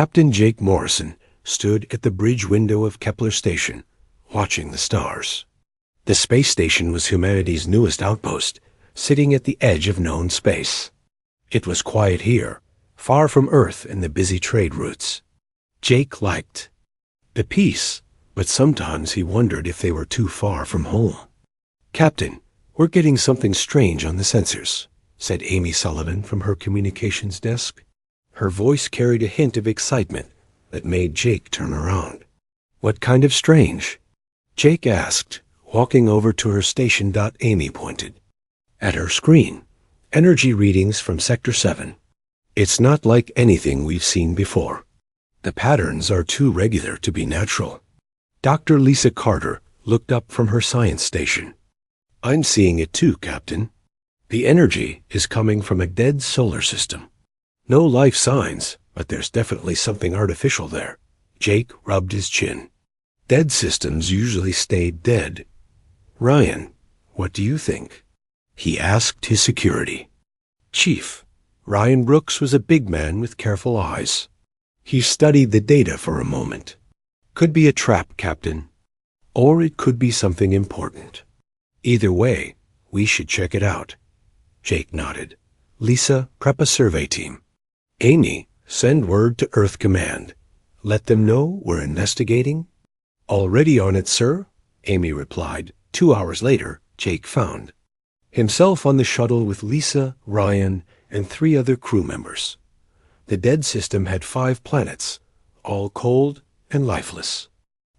Captain Jake Morrison stood at the bridge window of Kepler Station, watching the stars. The space station was humanity's newest outpost, sitting at the edge of known space. It was quiet here, far from Earth and the busy trade routes. Jake liked the peace, but sometimes he wondered if they were too far from home. "Captain, we're getting something strange on the sensors," said Amy Sullivan from her communications desk. Her voice carried a hint of excitement that made Jake turn around. "What kind of strange?" Jake asked, walking over to her station. Amy pointed. At her screen, energy readings from Sector 7. "It's not like anything we've seen before. The patterns are too regular to be natural." Dr. Lisa Carter looked up from her science station. "I'm seeing it too, Captain. The energy is coming from a dead solar system. No life signs, but there's definitely something artificial there." Jake rubbed his chin. "Dead systems usually stay dead. Ryan, what do you think?" he asked his security chief. Ryan Brooks was a big man with careful eyes. He studied the data for a moment. "Could be a trap, Captain. Or it could be something important. Either way, we should check it out." Jake nodded. "Lisa, prep a survey team. Amy, send word to Earth Command. Let them know we're investigating." "Already on it, sir," Amy replied. 2 hours later, Jake found himself on the shuttle with Lisa, Ryan, and 3 other crew members. The dead system had 5 planets, all cold and lifeless.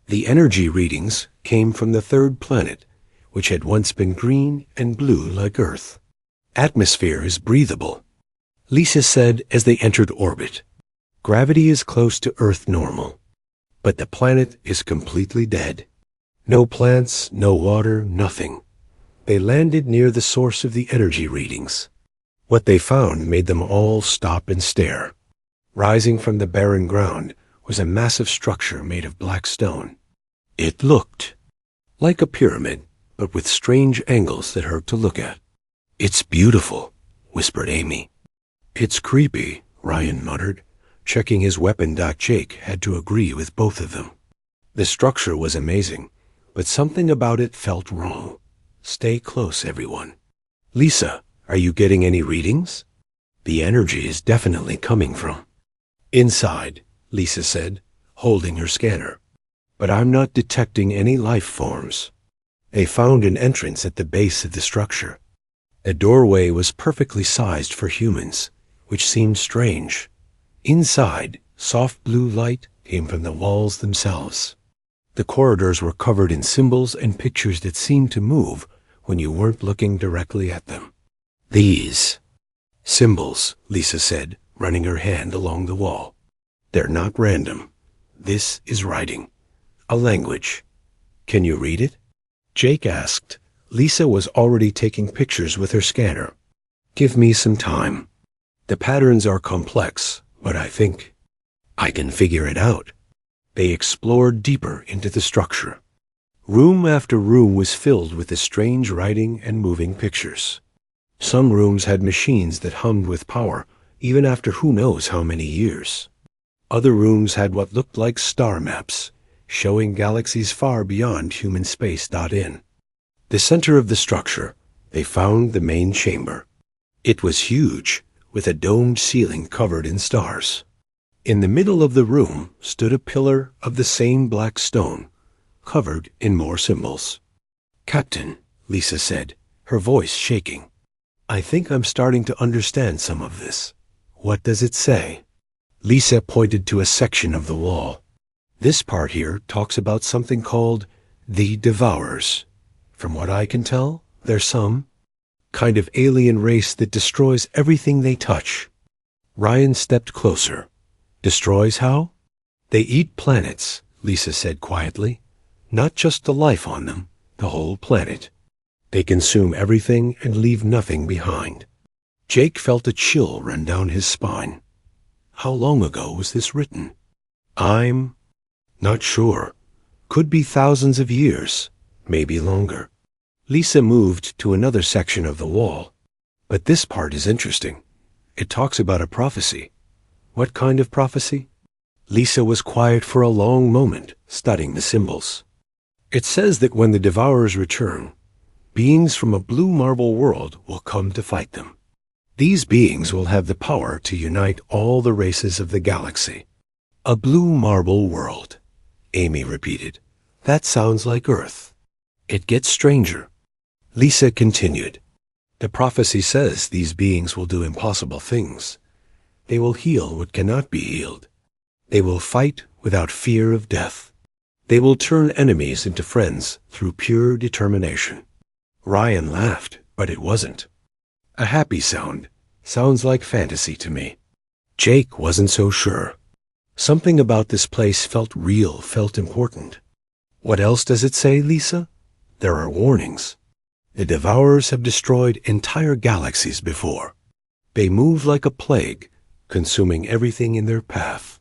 The energy readings came from the 3rd planet, which had once been green and blue like Earth. "Atmosphere is breathable," Lisa said as they entered orbit. "Gravity is close to Earth normal, but the planet is completely dead. No plants, no water, nothing." They landed near the source of the energy readings. What they found made them all stop and stare. Rising from the barren ground was a massive structure made of black stone. It looked like a pyramid, but with strange angles that hurt to look at. "It's beautiful," whispered Amy. "It's creepy," Ryan muttered, checking his weapon. Jake had to agree with both of them. The structure was amazing, but something about it felt wrong. "Stay close, everyone." "Lisa, are you getting any readings?" "The energy is definitely coming from inside," Lisa said, holding her scanner. "But I'm not detecting any life forms." They found an entrance at the base of the structure. A doorway was perfectly sized for humans, which seemed strange. Inside, soft blue light came from the walls themselves. The corridors were covered in symbols and pictures that seemed to move when you weren't looking directly at them. "These symbols," Lisa said, running her hand along the wall. "They're not random. This is writing. A language. Can you read it?" Jake asked. Lisa was already taking pictures with her scanner. "Give me some time. The patterns are complex, but I think I can figure it out." They explored deeper into the structure. Room after room was filled with the strange writing and moving pictures. Some rooms had machines that hummed with power, even after who knows how many years. Other rooms had what looked like star maps, showing galaxies far beyond human space. In the center of the structure, they found the main chamber. It was huge, with a domed ceiling covered in stars. In the middle of the room stood a pillar of the same black stone, covered in more symbols. "Captain," Lisa said, her voice shaking, "I think I'm starting to understand some of this." "What does it say?" Lisa pointed to a section of the wall. "This part here talks about something called the Devourers. From what I can tell, they're some kind of alien race that destroys everything they touch." Ryan stepped closer. "Destroys how?" "They eat planets," Lisa said quietly. "Not just the life on them, the whole planet. They consume everything and leave nothing behind." Jake felt a chill run down his spine. How long ago was this written? "I'm not sure. Could be thousands of years, maybe longer." Lisa moved to another section of the wall. "But this part is interesting. It talks about a prophecy." "What kind of prophecy?" Lisa was quiet for a long moment, studying the symbols. It says that when the Devourers return, beings from a blue marble world will come to fight them. These beings will have the power to unite all the races of the galaxy. A blue marble world, Amy repeated. That sounds like Earth. It gets stranger. Lisa continued. The prophecy says these beings will do impossible things. They will heal what cannot be healed. They will fight without fear of death. They will turn enemies into friends through pure determination. Ryan laughed, but it wasn't. A happy sound. Sounds like fantasy to me. Jake wasn't so sure. Something about this place felt real, felt important. What else does it say, Lisa? There are warnings. The Devourers have destroyed entire galaxies before. They move like a plague, consuming everything in their path.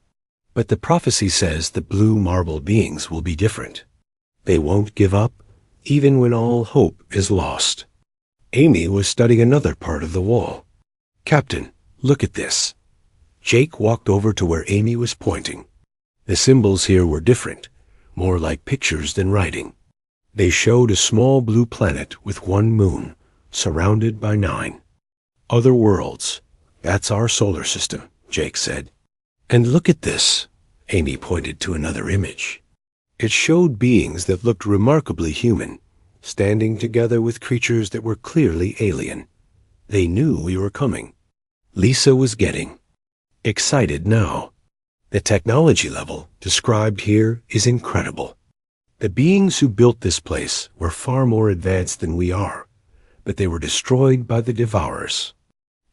But the prophecy says the blue marble beings will be different. They won't give up, even when all hope is lost. Amy was studying another part of the wall. Captain, look at this. Jake walked over to where Amy was pointing. The symbols here were different, more like pictures than writing. They showed a small blue planet with one moon, surrounded by 9. Other worlds. That's our solar system, Jake said. And look at this. Amy pointed to another image. It showed beings that looked remarkably human, standing together with creatures that were clearly alien. They knew we were coming. Lisa was getting excited now. The technology level described here is incredible. The beings who built this place were far more advanced than we are, but they were destroyed by the Devourers.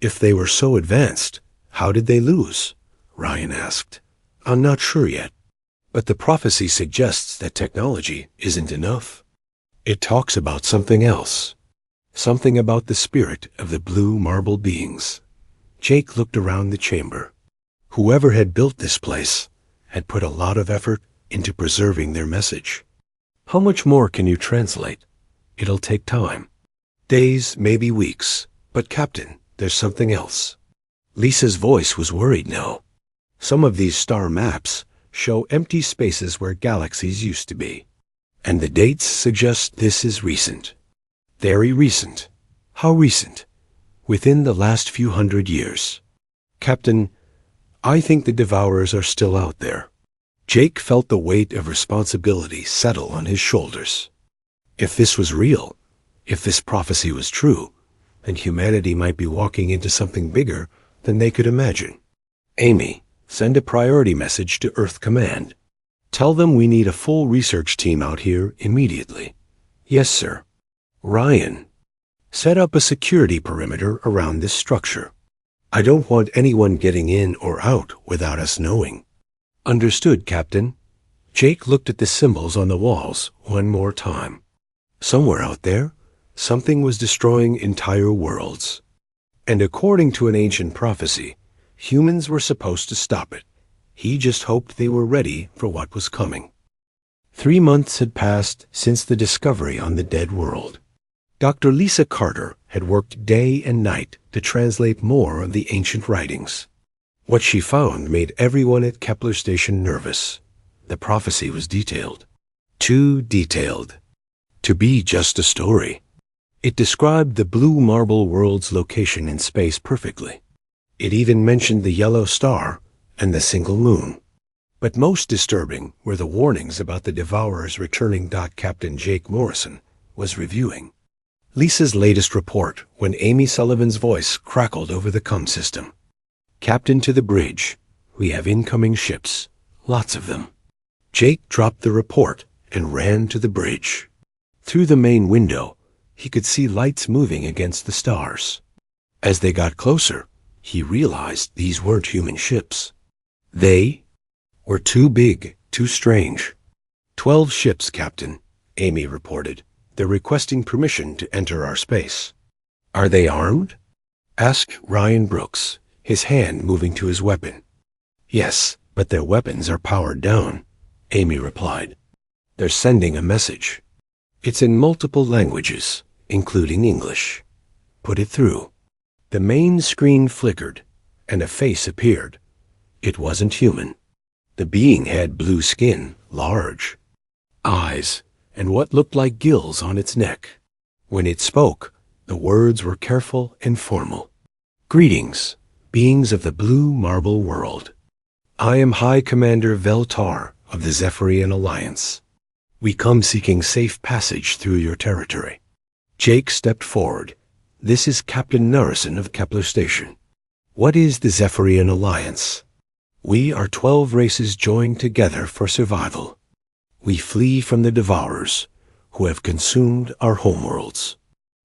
If they were so advanced, how did they lose? Ryan asked. I'm not sure yet, but the prophecy suggests that technology isn't enough. It talks about something else, something about the spirit of the blue marble beings. Jake looked around the chamber. Whoever had built this place had put a lot of effort into preserving their message. How much more can you translate? It'll take time. Days, maybe weeks. But Captain, there's something else. Lisa's voice was worried now. Some of these star maps show empty spaces where galaxies used to be. And the dates suggest this is recent. Very recent. How recent? Within the last few hundred years. Captain, I think the Devourers are still out there. Jake felt the weight of responsibility settle on his shoulders. If this was real, if this prophecy was true, then humanity might be walking into something bigger than they could imagine. Amy, send a priority message to Earth Command. Tell them we need a full research team out here immediately. Yes, sir. Ryan, set up a security perimeter around this structure. I don't want anyone getting in or out without us knowing. Understood, Captain. Jake looked at the symbols on the walls one more time. Somewhere out there, something was destroying entire worlds. And according to an ancient prophecy, humans were supposed to stop it. He just hoped they were ready for what was coming. 3 months had passed since the discovery on the dead world. Dr. Lisa Carter had worked day and night to translate more of the ancient writings. What she found made everyone at Kepler Station nervous. The prophecy was detailed. Too detailed. To be just a story. It described the blue marble world's location in space perfectly. It even mentioned the yellow star and the single moon. But most disturbing were the warnings about the Devourers returning. Captain Jake Morrison was reviewing Lisa's latest report when Amy Sullivan's voice crackled over the comm system. Captain to the bridge. We have incoming ships. Lots of them. Jake dropped the report and ran to the bridge. Through the main window, he could see lights moving against the stars. As they got closer, he realized these weren't human ships. They were too big, too strange. 12 ships, Captain, Amy reported. They're requesting permission to enter our space. Are they armed? Asked Ryan Brooks, his hand moving to his weapon. Yes, but their weapons are powered down, Amy replied. They're sending a message. It's in multiple languages, including English. Put it through. The main screen flickered, and a face appeared. It wasn't human. The being had blue skin, large eyes, and what looked like gills on its neck. When it spoke, the words were careful and formal. Greetings, beings of the blue marble world. I am High Commander Veltar of the Zephyrian Alliance. We come seeking safe passage through your territory. Jake stepped forward. This is Captain Narration of Kepler Station. What is the Zephyrian Alliance? We are 12 races joined together for survival. We flee from the Devourers, who have consumed our homeworlds.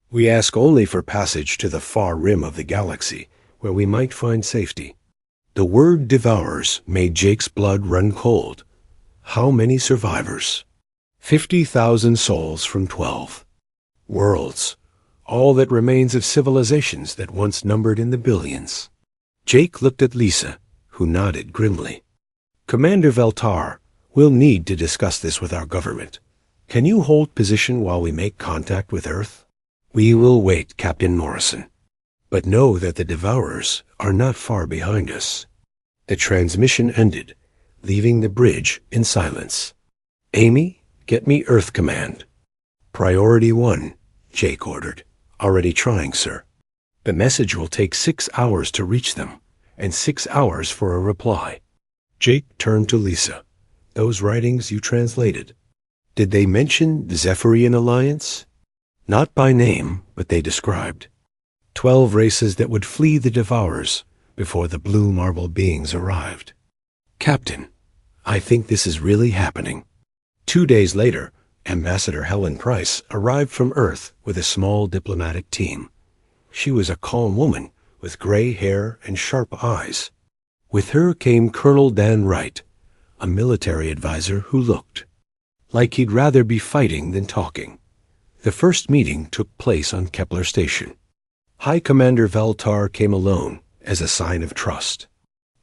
We ask only for passage to the far rim of the galaxy, where we might find safety. The word Devourers made Jake's blood run cold. How many survivors? 50,000 souls from 12 worlds, all that remains of civilizations that once numbered in the billions. Jake looked at Lisa, who nodded grimly. Commander Veltar, we'll need to discuss this with our government. Can you hold position while we make contact with Earth? We will wait, Captain Morrison. But know that the Devourers are not far behind us. The transmission ended, leaving the bridge in silence. Amy, get me Earth Command. Priority 1, Jake ordered. Already trying, sir. The message will take 6 hours to reach them, and 6 hours for a reply. Jake turned to Lisa. Those writings you translated, did they mention the Zephyrian Alliance? Not by name, but they described 12 races that would flee the Devourers before the blue marble beings arrived. Captain, I think this is really happening. 2 days later, Ambassador Helen Price arrived from Earth with a small diplomatic team. She was a calm woman with gray hair and sharp eyes. With her came Colonel Dan Wright, a military advisor who looked like he'd rather be fighting than talking. The first meeting took place on Kepler Station. High Commander Veltar came alone as a sign of trust.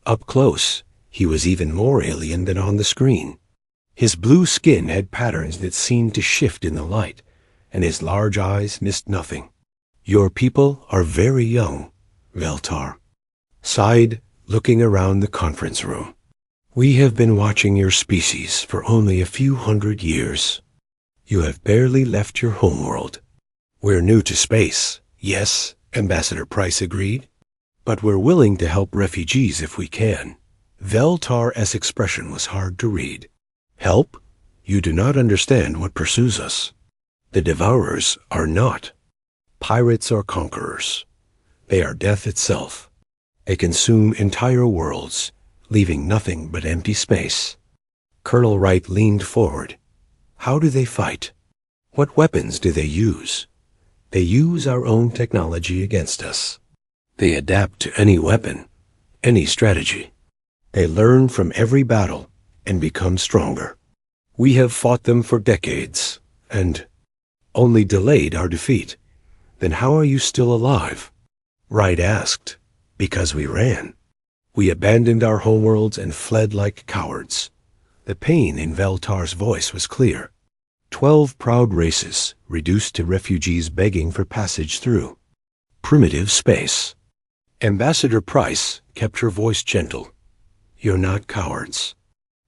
Up close, he was even more alien than on the screen. His blue skin had patterns that seemed to shift in the light, and his large eyes missed nothing. Your people are very young, Veltar sighed, looking around the conference room. We have been watching your species for only a few hundred years. You have barely left your homeworld. We're new to space, yes, Ambassador Price agreed, but we're willing to help refugees if we can. Veltar's expression was hard to read. Help? You do not understand what pursues us. The Devourers are not pirates or conquerors. They are death itself. They consume entire worlds, leaving nothing but empty space. Colonel Wright leaned forward. How do they fight? What weapons do they use? They use our own technology against us. They adapt to any weapon, any strategy. They learn from every battle and become stronger. We have fought them for decades, and only delayed our defeat. Then how are you still alive? Wright asked. Because we ran. We abandoned our homeworlds and fled like cowards. The pain in Veltar's voice was clear. 12 proud races, reduced to refugees begging for passage through primitive space. Ambassador Price kept her voice gentle. You're not cowards.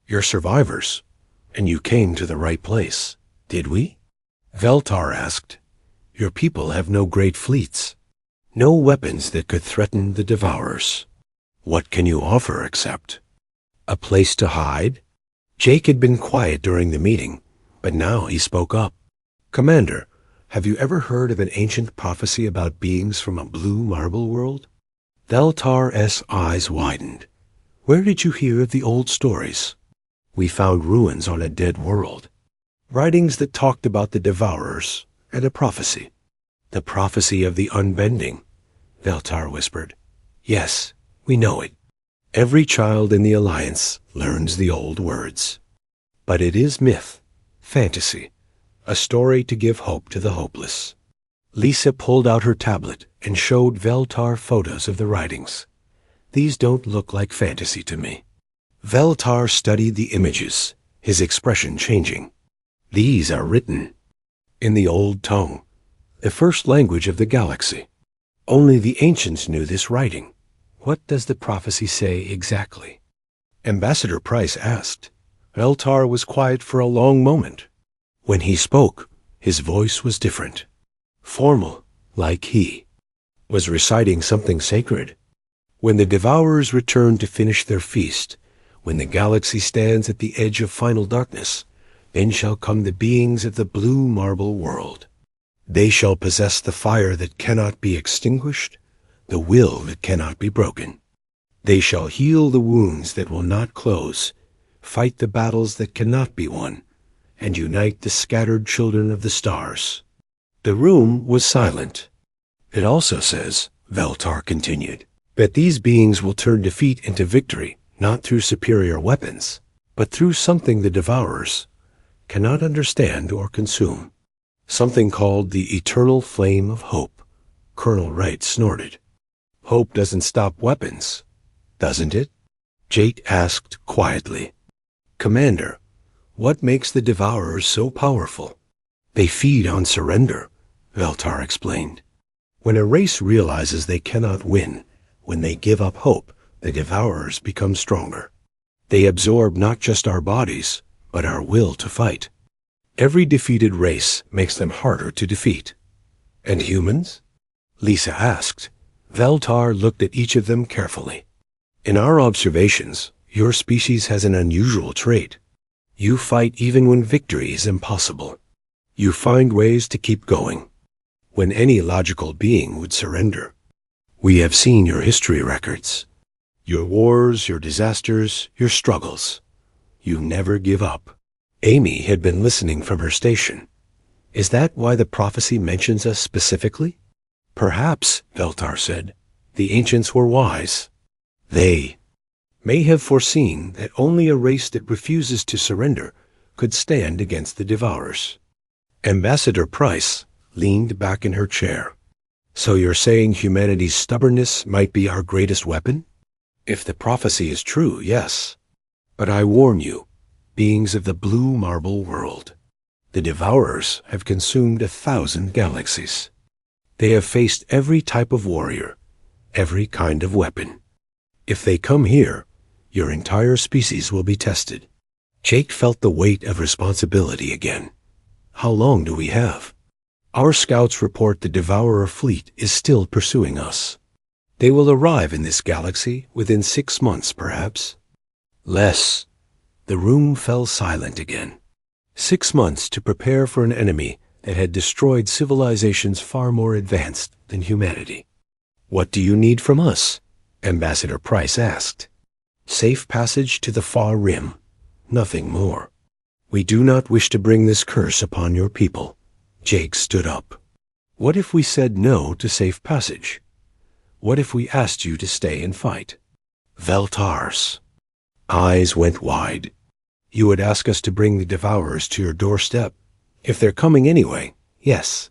You're survivors, and you came to the right place. Did we? Veltar asked. Your people have no great fleets, no weapons that could threaten the Devourers. What can you offer except a place to hide? Jake had been quiet during the meeting, but now he spoke up. Commander, have you ever heard of an ancient prophecy about beings from a blue marble world? Veltar's eyes widened. Where did you hear of the old stories? We found ruins on a dead world. Writings that talked about the Devourers and a prophecy. The prophecy of the unbending, Veltar whispered. Yes, we know it. Every child in the Alliance learns the old words. But it is myth, fantasy, a story to give hope to the hopeless. Lisa pulled out her tablet and showed Veltar photos of the writings. These don't look like fantasy to me. Veltar studied the images, his expression changing. These are written in the old tongue, the first language of the galaxy. Only the ancients knew this writing. What does the prophecy say exactly? Ambassador Price asked. Veltar was quiet for a long moment. When he spoke, his voice was different. Formal, like he was reciting something sacred. When the Devourers return to finish their feast, when the galaxy stands at the edge of final darkness, then shall come the beings of the blue marble world. They shall possess the fire that cannot be extinguished, the will that cannot be broken. They shall heal the wounds that will not close, fight the battles that cannot be won, and unite the scattered children of the stars. The room was silent. It also says, Veltar continued, that these beings will turn defeat into victory, not through superior weapons, but through something the Devourers cannot understand or consume. Something called the eternal flame of hope. Colonel Wright snorted. Hope doesn't stop weapons, doesn't it? Jake asked quietly. Commander, what makes the Devourers so powerful? They feed on surrender, Veltar explained. When a race realizes they cannot win, when they give up hope, the Devourers become stronger. They absorb not just our bodies, but our will to fight. Every defeated race makes them harder to defeat. And humans? Lisa asked. Veltar looked at each of them carefully. In our observations, your species has an unusual trait. You fight even when victory is impossible. You find ways to keep going, when any logical being would surrender. We have seen your history records. Your wars, your disasters, your struggles. You never give up. Amy had been listening from her station. Is that why the prophecy mentions us specifically? Perhaps, Veltar said, the ancients were wise. They may have foreseen that only a race that refuses to surrender could stand against the Devourers. Ambassador Price leaned back in her chair. So you're saying humanity's stubbornness might be our greatest weapon? If the prophecy is true, yes. But I warn you, beings of the blue marble world, the Devourers have consumed 1,000 galaxies. They have faced every type of warrior, every kind of weapon. If they come here, your entire species will be tested. Jake felt the weight of responsibility again. How long do we have? Our scouts report the Devourer fleet is still pursuing us. They will arrive in this galaxy within 6 months, perhaps. Less. The room fell silent again. 6 months to prepare for an enemy that had destroyed civilizations far more advanced than humanity. What do you need from us? Ambassador Price asked. Safe passage to the far rim. Nothing more. We do not wish to bring this curse upon your people. Jake stood up. What if we said no to safe passage? What if we asked you to stay and fight? Veltar's eyes went wide. You would ask us to bring the Devourers to your doorstep? If they're coming anyway, yes.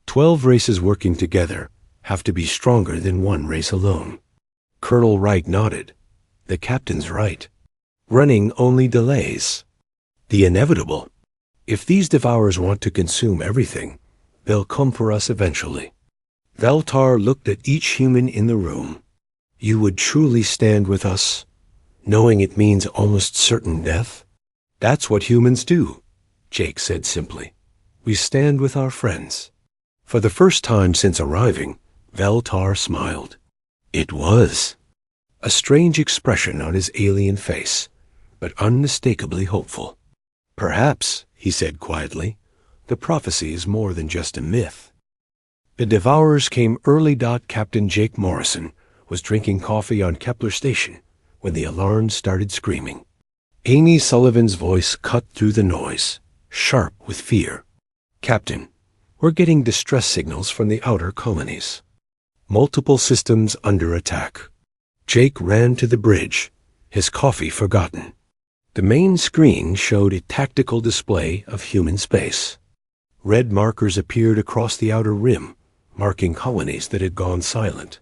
12 races working together have to be stronger than one race alone. Colonel Wright nodded. The captain's right. Running only delays the inevitable. If these Devourers want to consume everything, they'll come for us eventually. Veltar looked at each human in the room. You would truly stand with us, knowing it means almost certain death? That's what humans do, Jake said simply. We stand with our friends. For the first time since arriving, Veltar smiled. It was a strange expression on his alien face, but unmistakably hopeful. Perhaps, he said quietly, the prophecy is more than just a myth. The Devourers came early. Captain Jake Morrison was drinking coffee on Kepler Station when the alarm started screaming. Amy Sullivan's voice cut through the noise, sharp with fear. Captain, we're getting distress signals from the outer colonies. Multiple systems under attack. Jake ran to the bridge, his coffee forgotten. The main screen showed a tactical display of human space. Red markers appeared across the outer rim, marking colonies that had gone silent.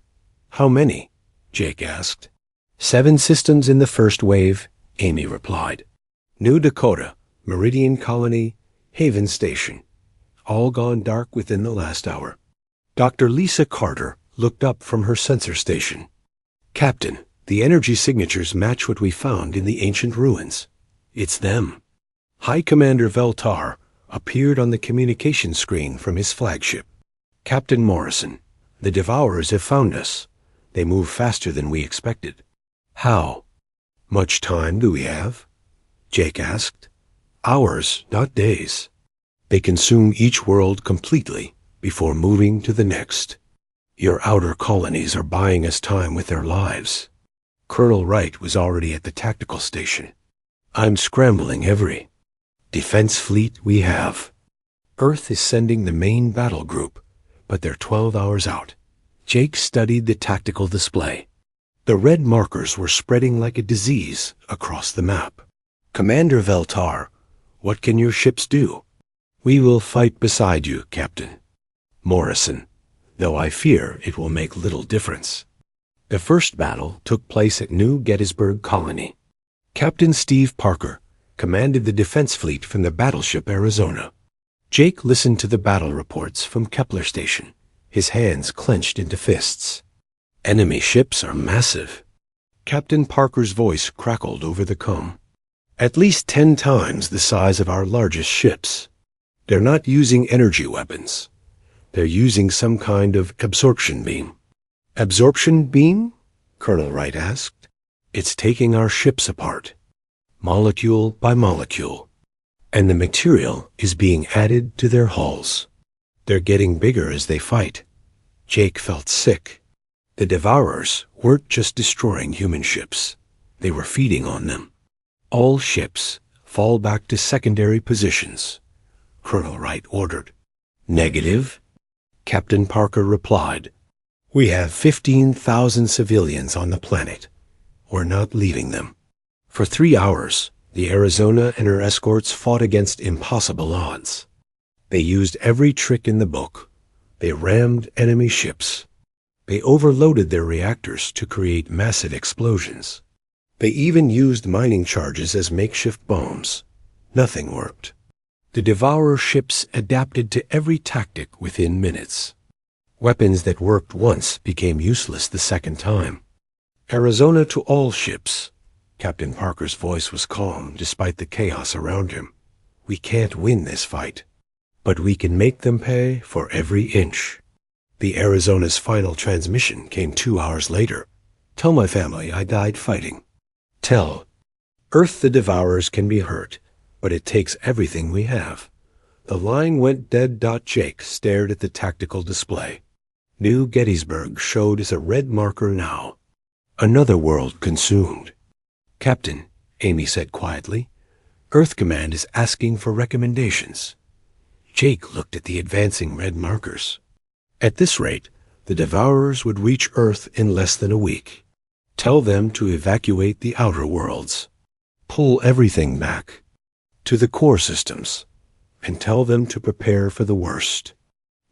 How many? Jake asked. 7 systems in the first wave, Amy replied. New Dakota, Meridian Colony, Haven Station. All gone dark within the last hour. Dr. Lisa Carter looked up from her sensor station. Captain, The energy signatures match what we found in the ancient ruins. It's them. High Commander Veltar appeared on the communication screen from his flagship. Captain Morrison, the Devourers have found us. They move faster than we expected. How? Much time do we have? Jake asked. Hours, not days. They consume each world completely before moving to the next. Your outer colonies are buying us time with their lives. Colonel Wright was already at the tactical station. I'm scrambling every defense fleet we have. Earth is sending the main battle group, but they're 12 hours out. Jake studied the tactical display. The red markers were spreading like a disease across the map. Commander Veltar, what can your ships do? We will fight beside you, Captain Morrison, though I fear it will make little difference. The first battle took place at New Gettysburg Colony. Captain Steve Parker commanded the defense fleet from the battleship Arizona. Jake listened to the battle reports from Kepler Station, his hands clenched into fists. Enemy ships are massive. Captain Parker's voice crackled over the comm. At least 10 times the size of our largest ships. They're not using energy weapons. They're using some kind of absorption beam. Absorption beam? Colonel Wright asked. It's taking our ships apart, molecule by molecule, and the material is being added to their hulls. They're getting bigger as they fight. Jake felt sick. The Devourers weren't just destroying human ships. They were feeding on them. All ships fall back to secondary positions, Colonel Wright ordered. Negative, Captain Parker replied. We have 15,000 civilians on the planet. We're not leaving them. For 3 hours, the Arizona and her escorts fought against impossible odds. They used every trick in the book. They rammed enemy ships. They overloaded their reactors to create massive explosions. They even used mining charges as makeshift bombs. Nothing worked. The Devourer ships adapted to every tactic within minutes. Weapons that worked once became useless the second time. Arizona to all ships. Captain Parker's voice was calm despite the chaos around him. We can't win this fight, but we can make them pay for every inch. The Arizona's final transmission came 2 hours later. Tell my family I died fighting. Tell. Earth the Devourers can be hurt, but it takes everything we have. The line went dead. Jake stared at the tactical display. New Gettysburg showed as a red marker now. Another world consumed. Captain, Amy said quietly, Earth Command is asking for recommendations. Jake looked at the advancing red markers. At this rate, the Devourers would reach Earth in less than a week. Tell them to evacuate the outer worlds. Pull everything back to the core systems, and tell them to prepare for the worst.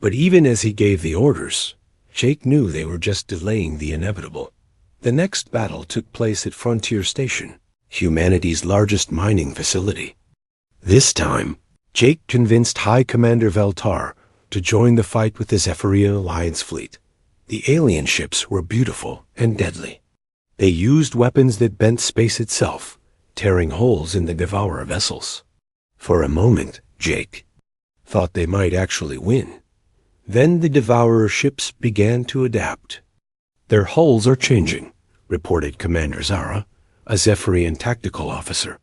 But even as he gave the orders, Jake knew they were just delaying the inevitable. The next battle took place at Frontier Station, humanity's largest mining facility. This time, Jake convinced High Commander Veltar to join the fight with the Zephyria Alliance fleet. The alien ships were beautiful and deadly. They used weapons that bent space itself, tearing holes in the Devourer vessels. For a moment, Jake thought they might actually win. Then the Devourer ships began to adapt. Their hulls are changing, reported Commander Zara, a Zephyrian tactical officer.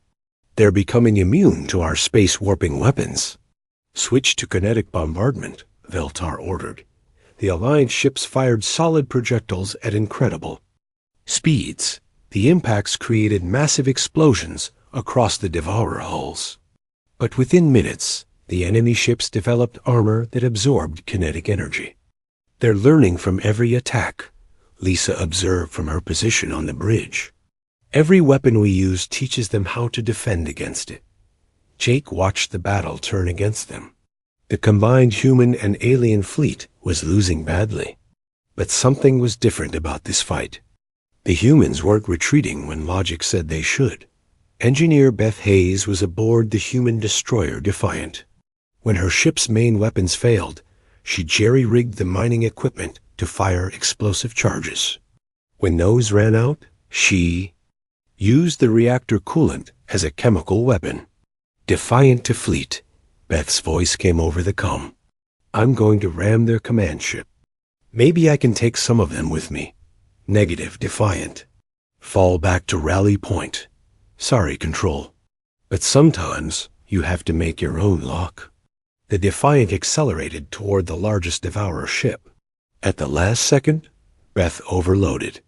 They're becoming immune to our space warping weapons. Switch to kinetic bombardment, Veltar ordered. The Alliance ships fired solid projectiles at incredible speeds. The impacts created massive explosions across the Devourer hulls. But within minutes, the enemy ships developed armor that absorbed kinetic energy. They're learning from every attack, Lisa observed from her position on the bridge. Every weapon we use teaches them how to defend against it. Jake watched the battle turn against them. The combined human and alien fleet was losing badly. But something was different about this fight. The humans weren't retreating when logic said they should. Engineer Beth Hayes was aboard the human destroyer Defiant. When her ship's main weapons failed, she jerry-rigged the mining equipment to fire explosive charges. When those ran out, She used the reactor coolant as a chemical weapon. Defiant to fleet, Beth's voice came over the comm. I'm going to ram their command ship. Maybe I can take some of them with me. Negative, Defiant. Fall back to rally point. Sorry, Control. But sometimes you have to make your own lock. The Defiant accelerated toward the largest Devourer ship. At the last second, Beth overloaded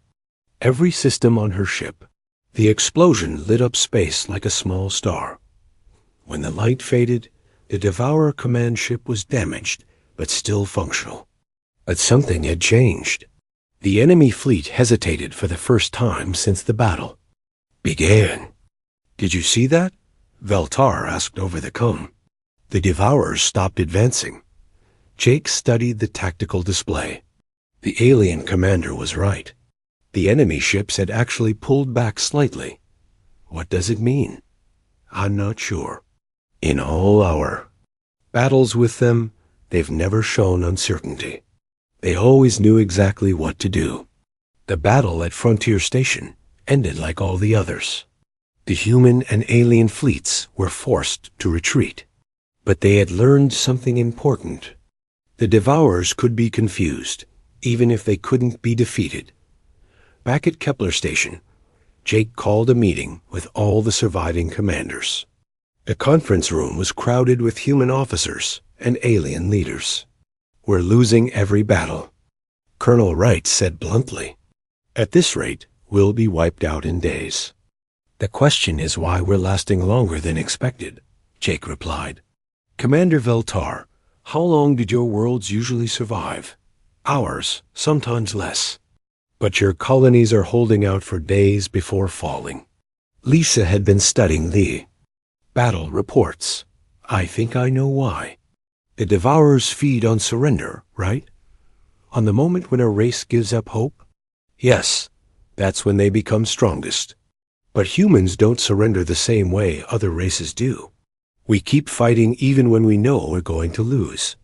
every system on her ship. The explosion lit up space like a small star. When the light faded, the Devourer command ship was damaged, but still functional. But something had changed. The enemy fleet hesitated for the first time since the battle began. Did you see that? Veltar asked over the comm. The Devourers stopped advancing. Jake studied the tactical display. The alien commander was right. The enemy ships had actually pulled back slightly. What does it mean? I'm not sure. In all our battles with them, they've never shown uncertainty. They always knew exactly what to do. The battle at Frontier Station ended like all the others. The human and alien fleets were forced to retreat. But they had learned something important. The Devourers could be confused, even if they couldn't be defeated. Back at Kepler Station, Jake called a meeting with all the surviving commanders. The conference room was crowded with human officers and alien leaders. We're losing every battle, Colonel Wright said bluntly. At this rate, we'll be wiped out in days. The question is why we're lasting longer than expected, Jake replied. Commander Veltar, how long did your worlds usually survive? Hours, sometimes less. But your colonies are holding out for days before falling. Lisa had been studying the battle reports. I think I know why. The Devourers feed on surrender, right? On the moment when a race gives up hope? Yes, that's when they become strongest. But humans don't surrender the same way other races do. We keep fighting even when we know we're going to lose.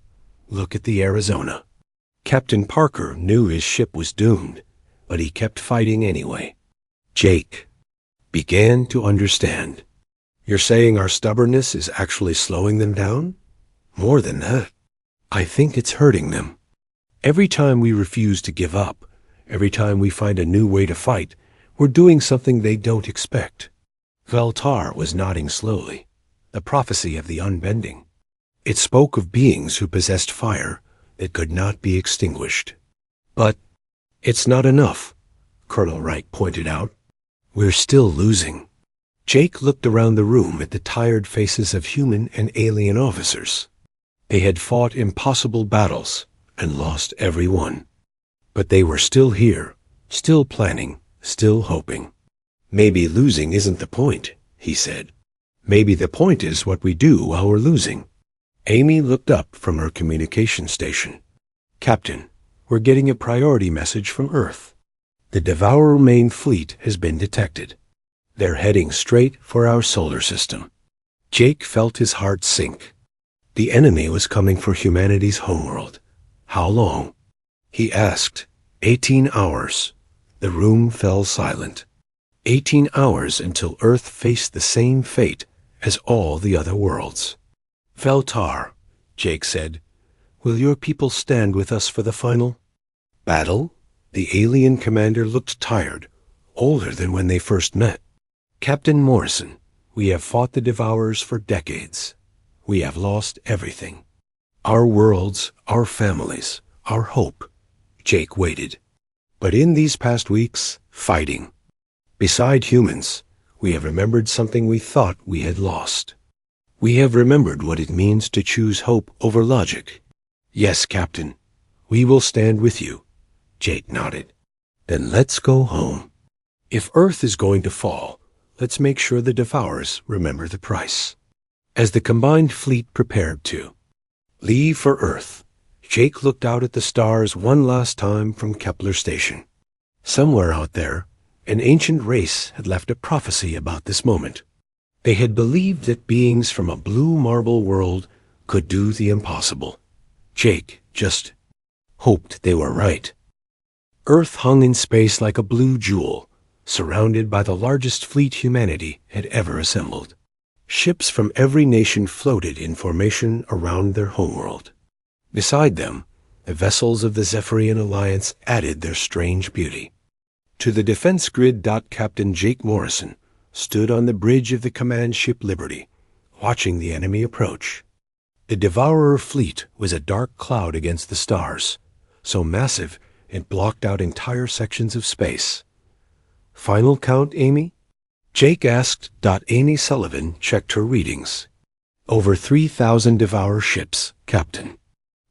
Look at the Arizona. Captain Parker knew his ship was doomed, but he kept fighting anyway. Jake began to understand. You're saying our stubbornness is actually slowing them down? More than that. I think it's hurting them. Every time we refuse to give up, every time we find a new way to fight, we're doing something they don't expect. Veltar was nodding slowly. The prophecy of the unbending. It spoke of beings who possessed fire that could not be extinguished. But it's not enough, Colonel Wright pointed out. We're still losing. Jake looked around the room at the tired faces of human and alien officers. They had fought impossible battles and lost every one. But they were still here, still planning, still hoping. Maybe losing isn't the point, he said. Maybe the point is what we do while we're losing. Amy looked up from her communication station. Captain, we're getting a priority message from Earth. The Devourer main fleet has been detected. They're heading straight for our solar system. Jake felt his heart sink. The enemy was coming for humanity's homeworld. How long? He asked. 18 hours. The room fell silent. 18 hours until Earth faced the same fate as all the other worlds. Veltar, Jake said, will your people stand with us for the final battle? The alien commander looked tired, older than when they first met. Captain Morrison, we have fought the Devourers for decades. We have lost everything. Our worlds, our families, our hope. Jake waited. But in these past weeks, fighting. Beside humans, we have remembered something we thought we had lost. We have remembered what it means to choose hope over logic. Yes, Captain, we will stand with you. Jake nodded. Then let's go home. If Earth is going to fall, let's make sure the Devourers remember the price. As the combined fleet prepared to leave for Earth, Jake looked out at the stars one last time from Kepler Station. Somewhere out there, an ancient race had left a prophecy about this moment. They had believed that beings from a blue marble world could do the impossible. Jake just hoped they were right. Earth hung in space like a blue jewel, surrounded by the largest fleet humanity had ever assembled. Ships from every nation floated in formation around their homeworld. Beside them, the vessels of the Zephyrian Alliance added their strange beauty. To the defense grid, Captain Jake Morrison stood on the bridge of the command ship Liberty, watching the enemy approach. The Devourer fleet was a dark cloud against the stars, so massive it blocked out entire sections of space. "Final count, Amy?" Jake asked. Amy Sullivan checked her readings. "Over 3,000 Devourer ships, Captain.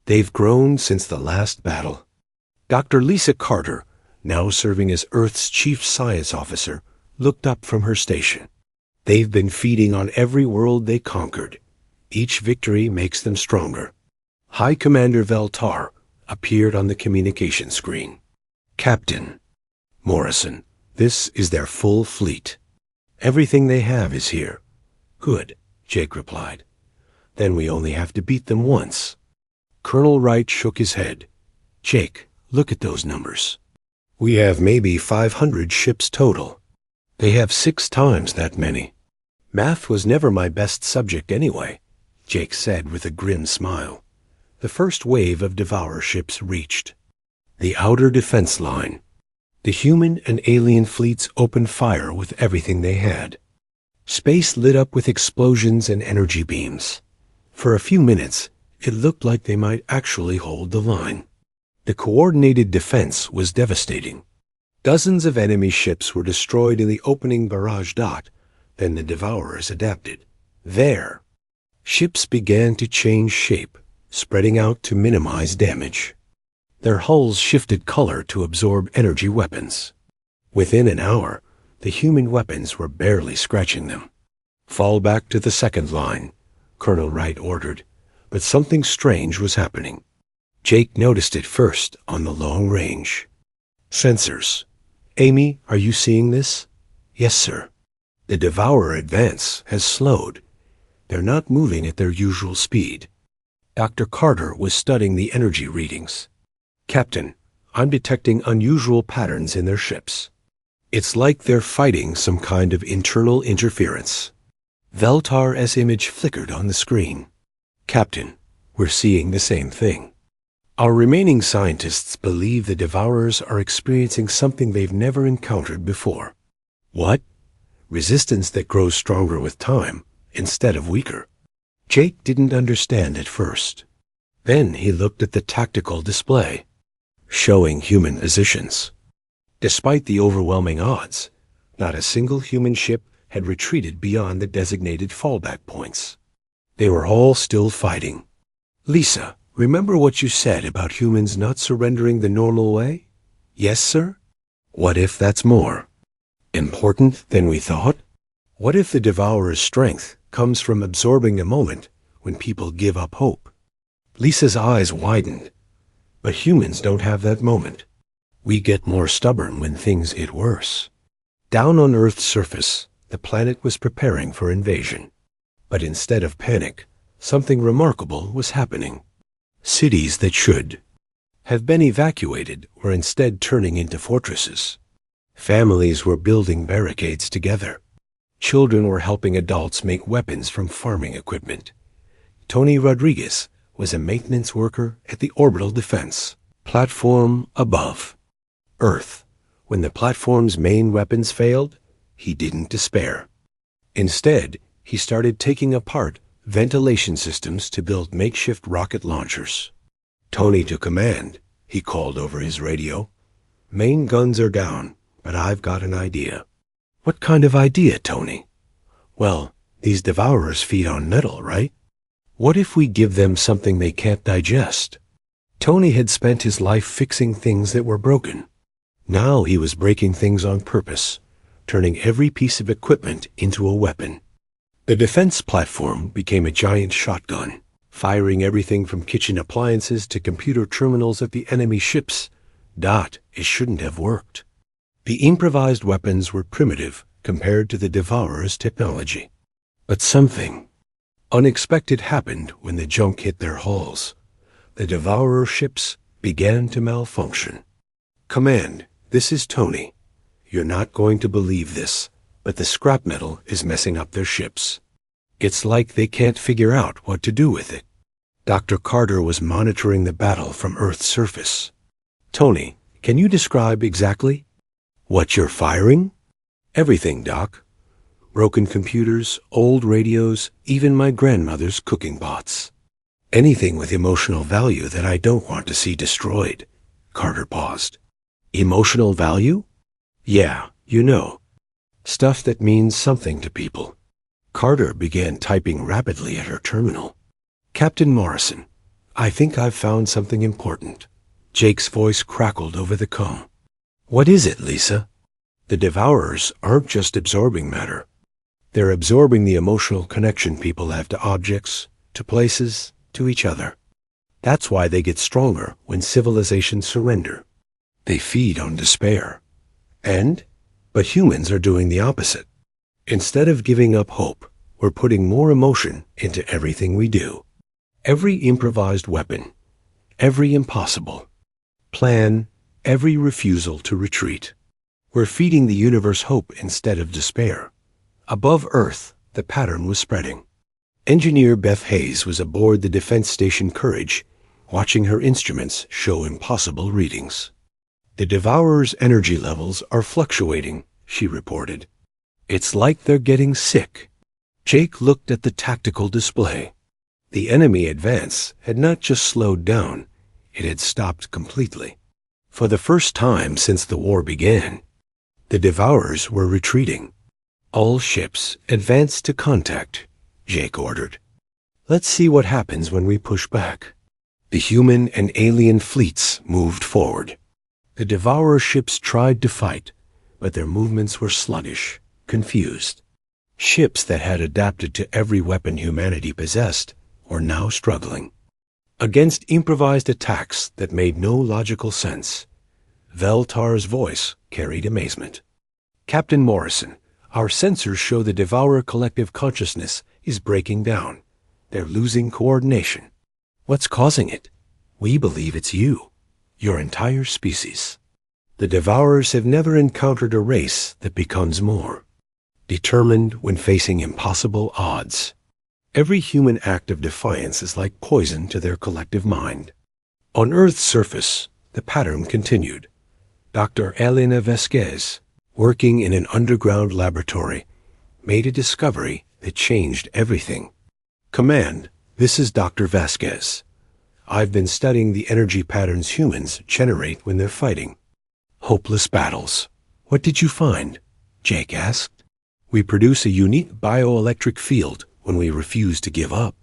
They've grown since the last battle." Dr. Lisa Carter, now serving as Earth's chief science officer, looked up from her station. "They've been feeding on every world they conquered. Each victory makes them stronger." High Commander Veltar appeared on the communication screen. "Captain Morrison, this is their full fleet. Everything they have is here." "Good," Jake replied. "Then we only have to beat them once." Colonel Wright shook his head. "Jake, look at those numbers. We have maybe 500 ships total. They have 6 times that many." "Math was never my best subject anyway," Jake said with a grim smile. The first wave of Devourer ships reached the outer defense line. The human and alien fleets opened fire with everything they had. Space lit up with explosions and energy beams. For a few minutes, it looked like they might actually hold the line. The coordinated defense was devastating. Dozens of enemy ships were destroyed in the opening barrage. Then the Devourers adapted. There, ships began to change shape, spreading out to minimize damage. Their hulls shifted color to absorb energy weapons. Within an hour, the human weapons were barely scratching them. "Fall back to the second line," Colonel Wright ordered, but something strange was happening. Jake noticed it first on the long range. "Sensors. Amy, are you seeing this?" "Yes, sir." "The Devourer advance has slowed. They're not moving at their usual speed." Dr. Carter was studying the energy readings. "Captain, I'm detecting unusual patterns in their ships. It's like they're fighting some kind of internal interference." Veltar's image flickered on the screen. "Captain, we're seeing the same thing. Our remaining scientists believe the Devourers are experiencing something they've never encountered before." "What?" "Resistance that grows stronger with time, instead of weaker." Jake didn't understand at first. Then he looked at the tactical display, showing human positions. Despite the overwhelming odds, not a single human ship had retreated beyond the designated fallback points. They were all still fighting. "Lisa, remember what you said about humans not surrendering the normal way?" "Yes, sir." "What if that's more important than we thought? What if the Devourer's strength comes from absorbing a moment when people give up hope?" Lisa's eyes widened. "But humans don't have that moment. We get more stubborn when things get worse." Down on Earth's surface, the planet was preparing for invasion. But instead of panic, something remarkable was happening. Cities that should have been evacuated were instead turning into fortresses. Families were building barricades together. Children were helping adults make weapons from farming equipment. Tony Rodriguez was a maintenance worker at the orbital defense platform above Earth. When the platform's main weapons failed, he didn't despair. Instead, he started taking apart ventilation systems to build makeshift rocket launchers. "Tony to command," he called over his radio. "Main guns are down, but I've got an idea." "What kind of idea, Tony?" "Well, these Devourers feed on metal, right? What if we give them something they can't digest?" Tony had spent his life fixing things that were broken. Now he was breaking things on purpose, turning every piece of equipment into a weapon. The defense platform became a giant shotgun, firing everything from kitchen appliances to computer terminals at the enemy ships. It shouldn't have worked. The improvised weapons were primitive compared to the Devourer's technology. But something unexpected happened when the junk hit their hulls. The Devourer ships began to malfunction. "Command, this is Tony. you're not going to believe this, but the scrap metal is messing up their ships. It's like they can't figure out what to do with it. Dr. Carter was monitoring the battle from Earth's surface. Tony, can you describe exactly what you're firing? Everything, Doc. Broken computers, old radios, even my grandmother's cooking pots. Anything with emotional value that I don't want to see destroyed. Carter paused. Emotional value? Yeah, you know. Stuff that means something to people. Carter began typing rapidly at her terminal. Captain Morrison, I think I've found something important. Jake's voice crackled over the comb. What is it, Lisa? The Devourers aren't just absorbing matter. They're absorbing the emotional connection people have to objects, to places, to each other. That's why they get stronger when civilizations surrender. They feed on despair. But humans are doing the opposite. Instead of giving up hope, we're putting more emotion into everything we do. Every improvised weapon, every impossible plan, every refusal to retreat. We're feeding the universe hope instead of despair. Above Earth, the pattern was spreading. Engineer Beth Hayes was aboard the defense station Courage, watching her instruments show impossible readings. The Devourers' energy levels are fluctuating, she reported. It's like they're getting sick. Jake looked at the tactical display. The enemy advance had not just slowed down, it had stopped completely. For the first time since the war began, the Devourers were retreating. All ships advance to contact, Jake ordered. Let's see what happens when we push back. The human and alien fleets moved forward. The Devourer ships tried to fight, but their movements were sluggish, confused. Ships that had adapted to every weapon humanity possessed were now struggling. Against improvised attacks that made no logical sense, Veltar's voice carried amazement. Captain Morrison, our sensors show the Devourer collective consciousness is breaking down. They're losing coordination. What's causing it? We believe it's you, your entire species. The Devourers have never encountered a race that becomes more determined when facing impossible odds. Every human act of defiance is like poison to their collective mind. On Earth's surface, the pattern continued. Dr. Elena Vasquez, working in an underground laboratory, made a discovery that changed everything. Command, this is Dr. Vasquez. I've been studying the energy patterns humans generate when they're fighting. Hopeless battles. What did you find? Jake asked. We produce a unique bioelectric field when we refuse to give up.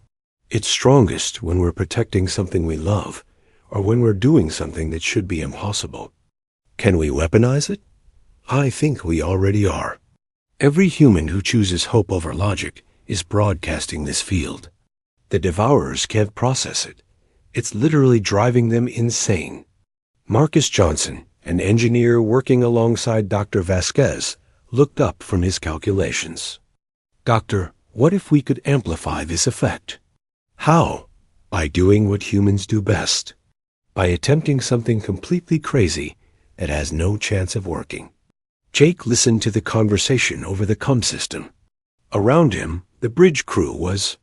It's strongest when we're protecting something we love, or when we're doing something that should be impossible. Can we weaponize it? I think we already are. Every human who chooses hope over logic is broadcasting this field. The Devourers can't process it. It's literally driving them insane. Marcus Johnson, an engineer working alongside Dr. Vasquez, looked up from his calculations. Doctor, what if we could amplify this effect? How? By doing what humans do best. By attempting something completely crazy that has no chance of working. Jake listened to the conversation over the comm system. Around him, the bridge crew was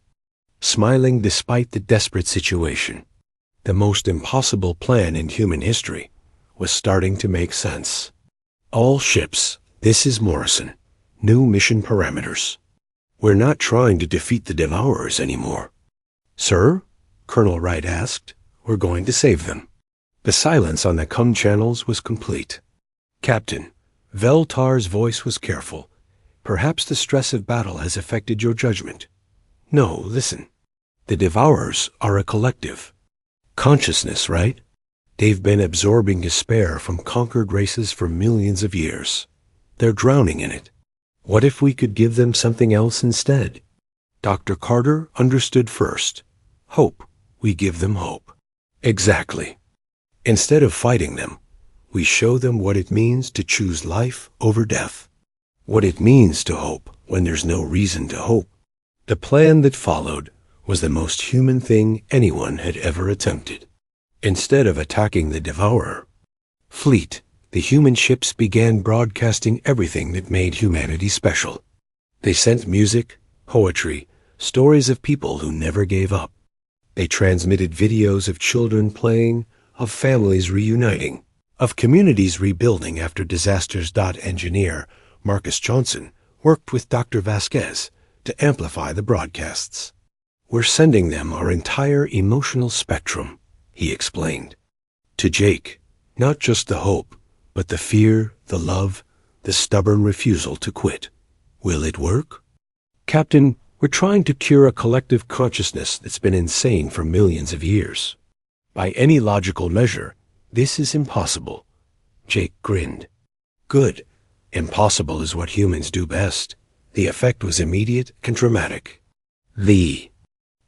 smiling despite the desperate situation. The most impossible plan in human history was starting to make sense. All ships, this is Morrison. New mission parameters. We're not trying to defeat the Devourers anymore. Sir? Colonel Wright asked. We're going to save them. The silence on the comm channels was complete. Captain, Veltar's voice was careful. Perhaps the stress of battle has affected your judgment. No, listen. The Devourers are a collective. Consciousness, right? They've been absorbing despair from conquered races for millions of years. They're drowning in it. What if we could give them something else instead? Dr. Carter understood first. Hope. We give them hope. Exactly. Instead of fighting them, we show them what it means to choose life over death. What it means to hope when there's no reason to hope. The plan that followed was the most human thing anyone had ever attempted. Instead of attacking the Devourer, fleet, The human ships began broadcasting everything that made humanity special. They sent music, poetry, stories of people who never gave up. They transmitted videos of children playing, of families reuniting, of communities rebuilding after disasters. Engineer Marcus Johnson worked with Dr. Vasquez to amplify the broadcasts. "We're sending them our entire emotional spectrum," he explained. To Jake, not just the hope, but the fear, the love, the stubborn refusal to quit. "Will it work?" "Captain, we're trying to cure a collective consciousness that's been insane for millions of years. By any logical measure, this is impossible." Jake grinned. "Good. Impossible is what humans do best." The effect was immediate and dramatic. The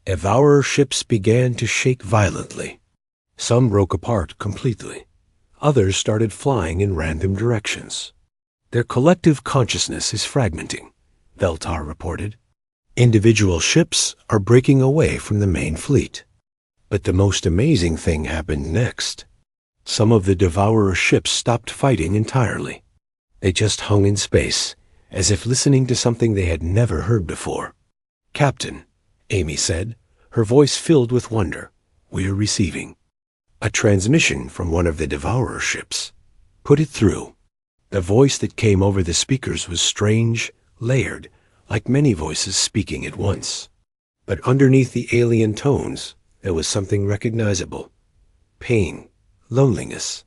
Devourer ships began to shake violently. Some broke apart completely. Others started flying in random directions. "Their collective consciousness is fragmenting," Veltar reported. "Individual ships are breaking away from the main fleet." But the most amazing thing happened next. Some of the Devourer ships stopped fighting entirely. They just hung in space, as if listening to something they had never heard before. "Captain," Amy said, her voice filled with wonder, "we're receiving a transmission from one of the Devourer ships. Put it through." The voice that came over the speakers was strange, layered, like many voices speaking at once. But underneath the alien tones, there was something recognizable: pain, loneliness,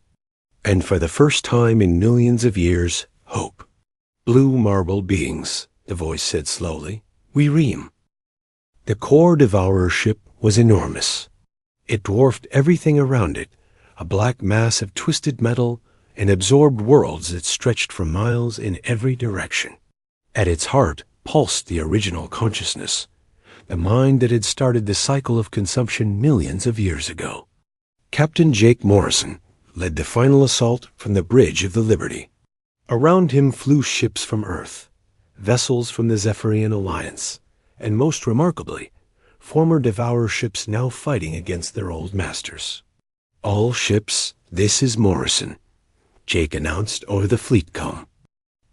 and for the first time in millions of years, hope. "Blue marble beings," the voice said slowly. "We ream." The core Devourer ship was enormous. It dwarfed everything around it, a black mass of twisted metal and absorbed worlds that stretched for miles in every direction. At its heart pulsed the original consciousness, the mind that had started the cycle of consumption millions of years ago. Captain Jake Morrison led the final assault from the bridge of the Liberty. Around him flew ships from Earth, vessels from the Zephyrian Alliance, and most remarkably, former Devourer ships now fighting against their old masters. "All ships, this is Morrison," Jake announced over the fleet comm.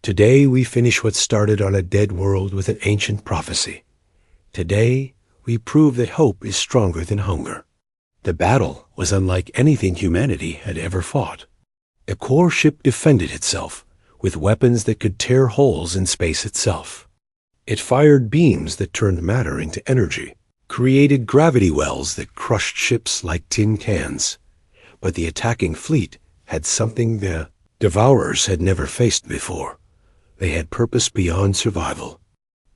"Today we finish what started on a dead world with an ancient prophecy. Today we prove that hope is stronger than hunger." The battle was unlike anything humanity had ever fought. A core ship defended itself with weapons that could tear holes in space itself. It fired beams that turned matter into energy, created gravity wells that crushed ships like tin cans. But the attacking fleet had something the Devourers had never faced before. They had purpose beyond survival.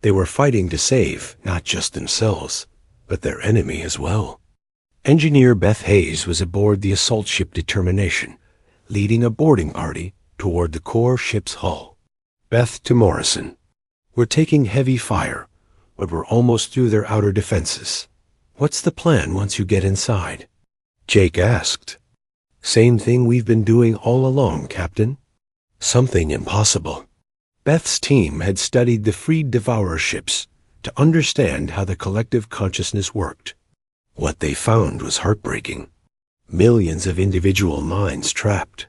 They were fighting to save not just themselves, but their enemy as well. Engineer Beth Hayes was aboard the assault ship Determination, leading a boarding party toward the core ship's hull. Beth to Morrison: "We're taking heavy fire, but we're almost through their outer defenses. What's the plan once you get inside?" Jake asked. "Same thing we've been doing all along, Captain. Something impossible." Beth's team had studied the freed Devourer ships to understand how the collective consciousness worked. What they found was heartbreaking. Millions of individual minds trapped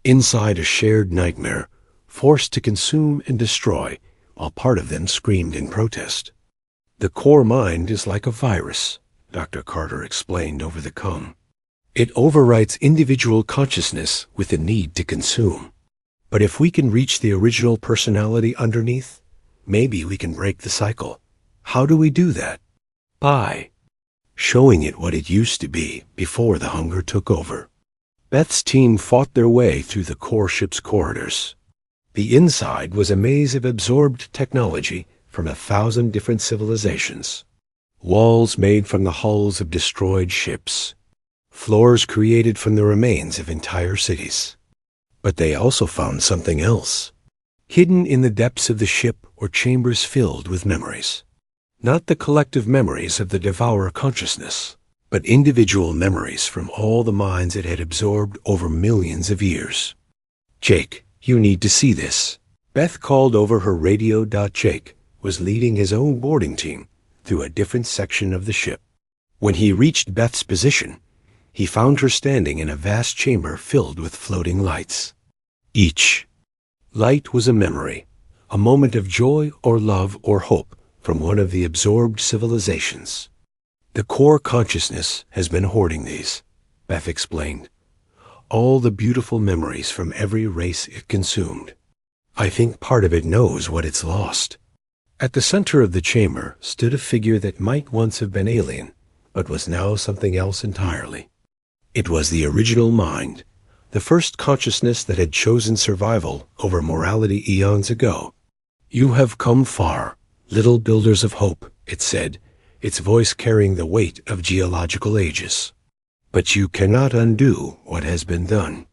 inside a shared nightmare, forced to consume and destroy, while part of them screamed in protest. "The core mind is like a virus," Dr. Carter explained over the comm. "It overwrites individual consciousness with the need to consume. But if we can reach the original personality underneath, maybe we can break the cycle. How do we do that? By showing it what it used to be before the hunger took over." Beth's team fought their way through the core ship's corridors. The inside was a maze of absorbed technology from 1,000 different civilizations. Walls made from the hulls of destroyed ships. Floors created from the remains of entire cities. But they also found something else. Hidden in the depths of the ship were chambers filled with memories. Not the collective memories of the Devourer consciousness, but individual memories from all the minds it had absorbed over millions of years. "Jake, you need to see this." Beth called over her radio. Jake was leading his own boarding team through a different section of the ship. When he reached Beth's position, he found her standing in a vast chamber filled with floating lights. Each light was a memory, a moment of joy or love or hope from one of the absorbed civilizations. The core consciousness has been hoarding these, Beth explained. All the beautiful memories from every race it consumed. I think part of it knows what it's lost. At the center of the chamber stood a figure that might once have been alien, but was now something else entirely. It was the original mind, the first consciousness that had chosen survival over morality eons ago. You have come far, little builders of hope, it said, its voice carrying the weight of geological ages. But you cannot undo what has been done,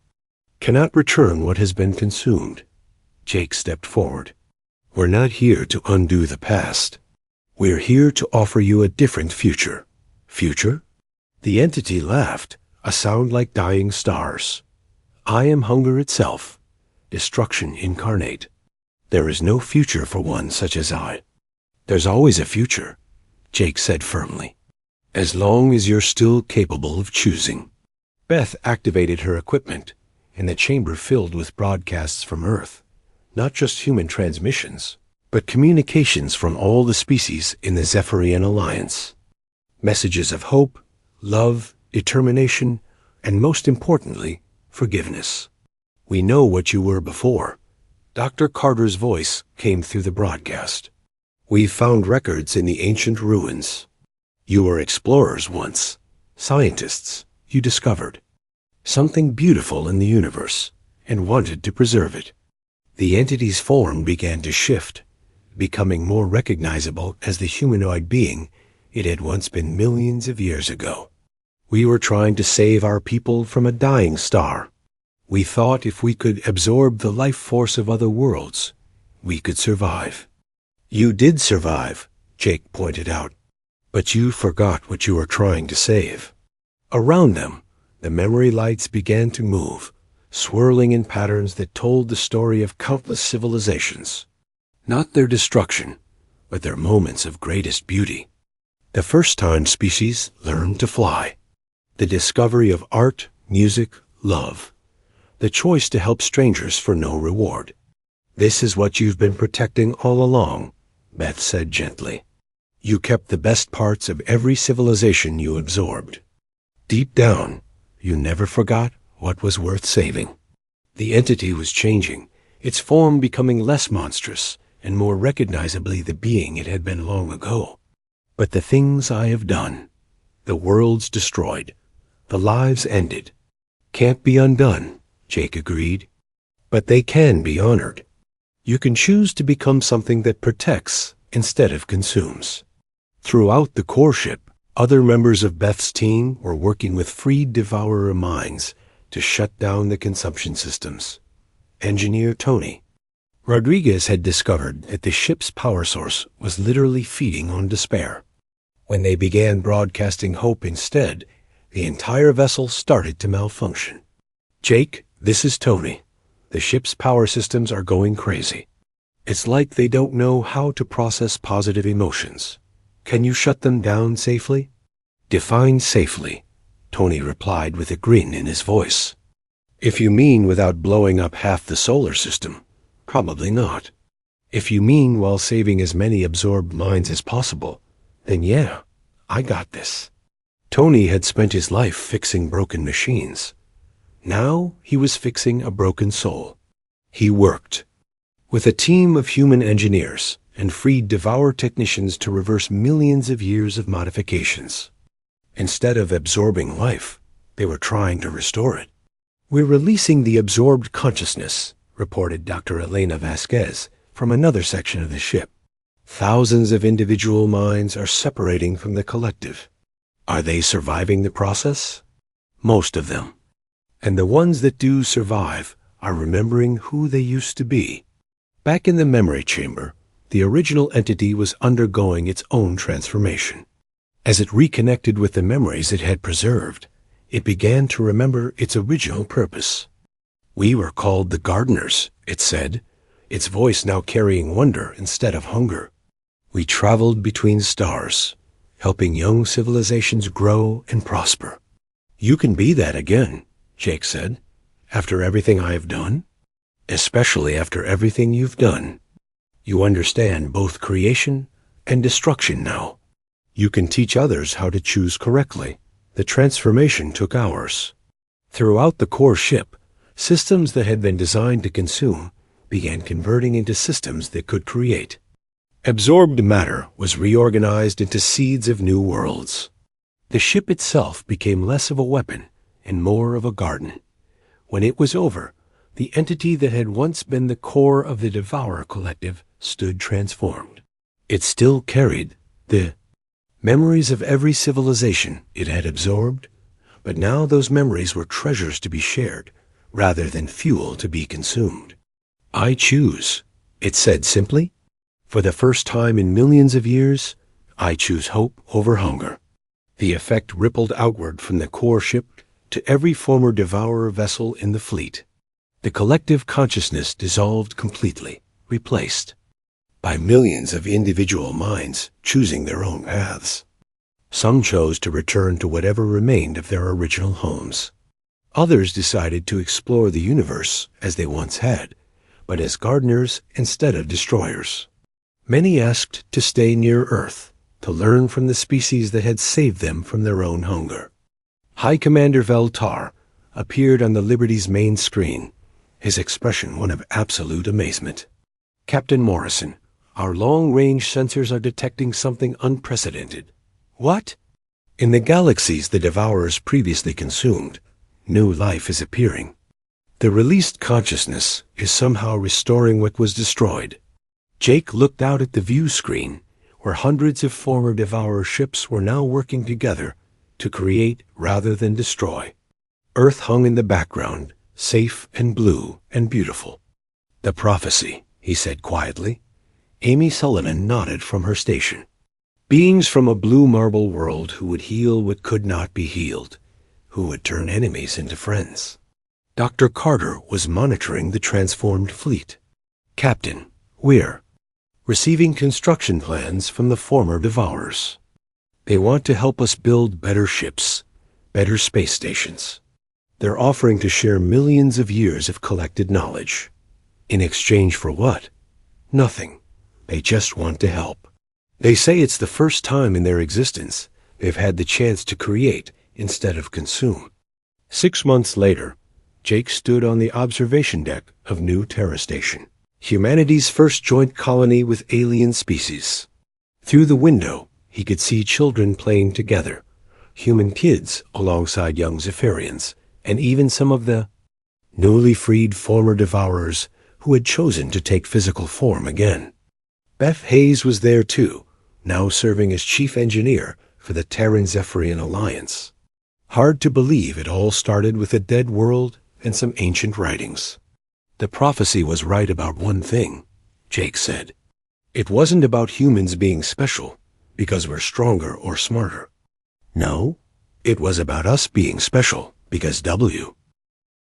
cannot return what has been consumed. Jake stepped forward. We're not here to undo the past. We're here to offer you a different future. Future? The entity laughed, a sound like dying stars. I am hunger itself, destruction incarnate. There is no future for one such as I. There's always a future, Jake said firmly, as long as you're still capable of choosing. Beth activated her equipment, and the chamber filled with broadcasts from Earth. Not just human transmissions, but communications from all the species in the Zephyrian Alliance. Messages of hope, love, determination, and most importantly, forgiveness. We know what you were before. Dr. Carter's voice came through the broadcast. We've found records in the ancient ruins. You were explorers once, scientists. You discovered something beautiful in the universe and wanted to preserve it. The entity's form began to shift, becoming more recognizable as the humanoid being it had once been millions of years ago. We were trying to save our people from a dying star. We thought if we could absorb the life force of other worlds, we could survive. You did survive, Jake pointed out, but you forgot what you were trying to save. Around them, the memory lights began to move, swirling in patterns that told the story of countless civilizations. Not their destruction, but their moments of greatest beauty. The first time species learned to fly. The discovery of art, music, love. The choice to help strangers for no reward. This is what you've been protecting all along, Beth said gently. You kept the best parts of every civilization you absorbed. Deep down, you never forgot what was worth saving. The entity was changing, its form becoming less monstrous and more recognizably the being it had been long ago. But the things I have done, the worlds destroyed, the lives ended, can't be undone, Jake agreed. But they can be honored. You can choose to become something that protects instead of consumes. Throughout the core ship, other members of Beth's team were working with freed devourer minds to shut down the consumption systems. Engineer Tony Rodriguez had discovered that the ship's power source was literally feeding on despair. When they began broadcasting hope instead, the entire vessel started to malfunction. Jake, this is Tony. The ship's power systems are going crazy. It's like they don't know how to process positive emotions. Can you shut them down safely? Define safely, Tony replied with a grin in his voice. If you mean without blowing up half the solar system, probably not. If you mean while saving as many absorbed minds as possible, then yeah, I got this. Tony had spent his life fixing broken machines. Now he was fixing a broken soul. He worked with a team of human engineers and freed devour technicians to reverse millions of years of modifications. Instead of absorbing life, they were trying to restore it. We're releasing the absorbed consciousness, reported Dr. Elena Vasquez from another section of the ship. Thousands of individual minds are separating from the collective. Are they surviving the process? Most of them. And the ones that do survive are remembering who they used to be. Back in the memory chamber, the original entity was undergoing its own transformation. As it reconnected with the memories it had preserved, it began to remember its original purpose. We were called the gardeners, it said, its voice now carrying wonder instead of hunger. We traveled between stars, helping young civilizations grow and prosper. You can be that again, Jake said, after everything I have done. especially after everything you've done. You understand both creation and destruction now. You can teach others how to choose correctly. The transformation took hours. Throughout the core ship, systems that had been designed to consume began converting into systems that could create. Absorbed matter was reorganized into seeds of new worlds. The ship itself became less of a weapon and more of a garden. When it was over, the entity that had once been the core of the Devourer Collective stood transformed. It still carried the memories of every civilization it had absorbed, but now those memories were treasures to be shared rather than fuel to be consumed. I choose, it said simply. For the first time in millions of years, I choose hope over hunger. The effect rippled outward from the core ship to every former Devourer vessel in the fleet. The collective consciousness dissolved completely, replaced by millions of individual minds choosing their own paths. Some chose to return to whatever remained of their original homes. Others decided to explore the universe as they once had, but as gardeners instead of destroyers. Many asked to stay near Earth, to learn from the species that had saved them from their own hunger. High Commander Veltar appeared on the Liberty's main screen, his expression one of absolute amazement. Captain Morrison, our long-range sensors are detecting something unprecedented. What? In the galaxies the Devourers previously consumed, new life is appearing. The released consciousness is somehow restoring what was destroyed. Jake looked out at the view screen, where hundreds of former Devourer ships were now working together to create rather than destroy. Earth hung in the background, safe and blue and beautiful. The prophecy, he said quietly. Amy Sullivan nodded from her station. Beings from a blue marble world who would heal what could not be healed, who would turn enemies into friends. Dr. Carter was monitoring the transformed fleet. Captain, we're receiving construction plans from the former Devourers. They want to help us build better ships, better space stations. They're offering to share millions of years of collected knowledge. In exchange for what? Nothing. They just want to help. They say it's the first time in their existence they've had the chance to create instead of consume. 6 months later, Jake stood on the observation deck of New Terra Station, humanity's first joint colony with alien species. Through the window, he could see children playing together, human kids alongside young Zephyrians, and even some of the newly freed former Devourers who had chosen to take physical form again. Beth Hayes was there too, now serving as chief engineer for the Terran-Zephyrian Alliance. Hard to believe it all started with a dead world and some ancient writings. The prophecy was right about one thing, Jake said. It wasn't about humans being special because we're stronger or smarter. No, it was about us being special because W